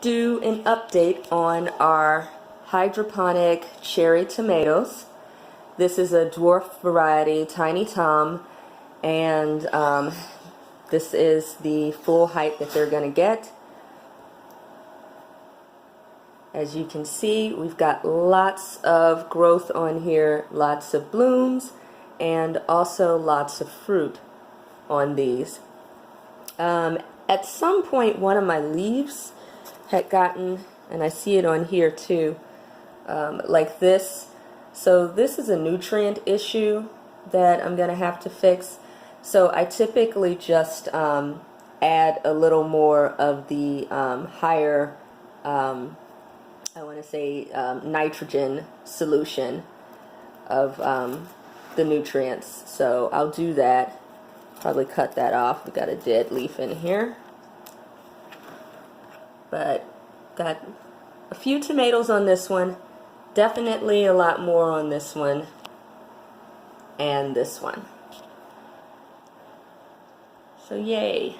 do an update on our hydroponic cherry tomatoes. This is a dwarf variety, Tiny Tom, and this is the full height that they're going to get. As you can see, we've got lots of growth on here, lots of blooms, and also lots of fruit on these. At some point, one of my leaves had gotten, and I see it on here too, like this. So this is a nutrient issue that I'm going to have to fix. So I typically just add a little more of the higher, I want to say nitrogen solution of the nutrients. So I'll do that. Probably cut that off. We got a dead leaf in here. But got a few tomatoes on this one. Definitely a lot more on this one and this one. So yay.